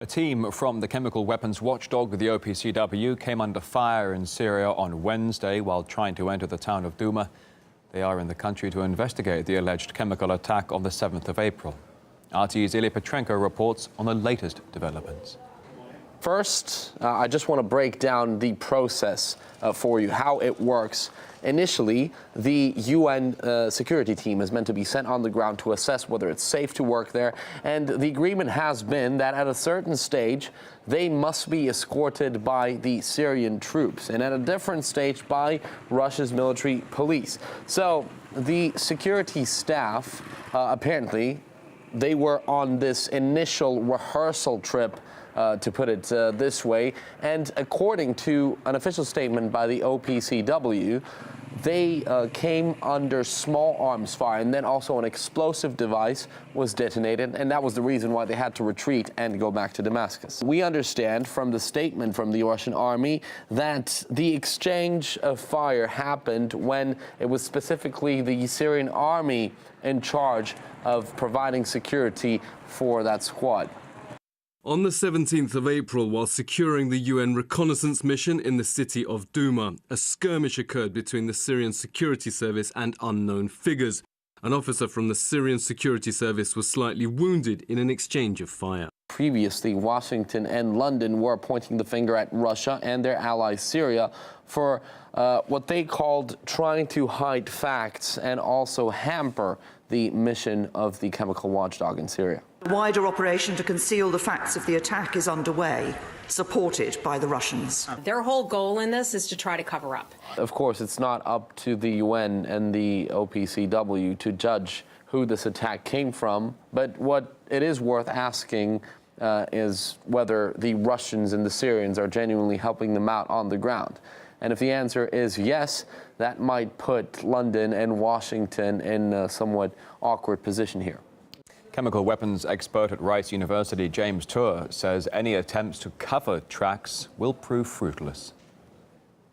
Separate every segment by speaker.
Speaker 1: A team from the chemical weapons watchdog, the OPCW, came under fire in Syria on Wednesday while trying to enter the town of Douma. They are in the country to investigate the alleged chemical attack on the 7th of April. RT's Ilya Petrenko reports on the latest developments.
Speaker 2: First, I just want to break down the process for you, how it works. Initially, the UN security team is meant to be sent on the ground to assess whether it's safe to work there. And the agreement has been that at a certain stage, they must be escorted by the Syrian troops, and at a different stage by Russia's military police. So the security staff, apparently, they were on this initial rehearsal trip, to put it this way, and according to an official statement by the OPCW, they came under small arms fire, and then also an explosive device was detonated, and that was the reason why they had to retreat and go back to Damascus. We understand from the statement from the Russian army that the exchange of fire happened when it was specifically the Syrian army in charge of providing security for that squad.
Speaker 3: On the 17th of April, while securing the UN reconnaissance mission in the city of Douma, a skirmish occurred between the Syrian security service and unknown figures. An officer from the Syrian security service was slightly wounded in an exchange of fire.
Speaker 2: Previously, Washington and London were pointing the finger at Russia and their ally Syria for what they called trying to hide facts and also hamper the mission of the chemical watchdog in Syria.
Speaker 4: A wider operation to conceal the facts of the attack is underway, supported by the Russians.
Speaker 5: Their whole goal in this is to try to cover up.
Speaker 2: Of course, it's not up to the UN and the OPCW to judge who this attack came from, but what it is worth asking is whether the Russians and the Syrians are genuinely helping them out on the ground. And if the answer is yes, that might put London and Washington in a somewhat awkward position here.
Speaker 1: Chemical weapons expert at Rice University, James Tour, says any attempts to cover tracks will prove fruitless.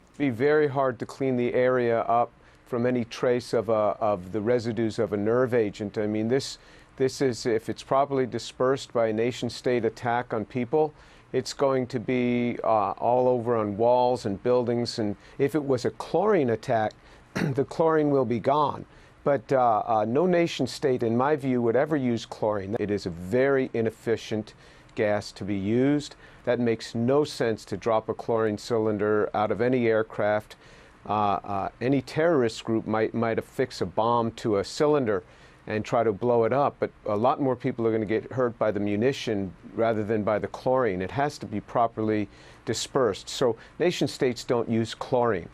Speaker 6: It'd be very hard to clean the area up from any trace of the residues of a nerve agent. I mean, this is, if it's properly dispersed by a nation-state attack on people, it's going to be all over on walls and buildings. And if it was a chlorine attack, the chlorine will be gone. But no nation-state, in my view, would ever use chlorine. It is a very inefficient gas to be used. That makes no sense to drop a chlorine cylinder out of any aircraft. Any terrorist group might affix a bomb to a cylinder and try to blow it up, but a lot more people are going to get hurt by the munition rather than by the chlorine. It has to be properly dispersed. So nation-states don't use chlorine.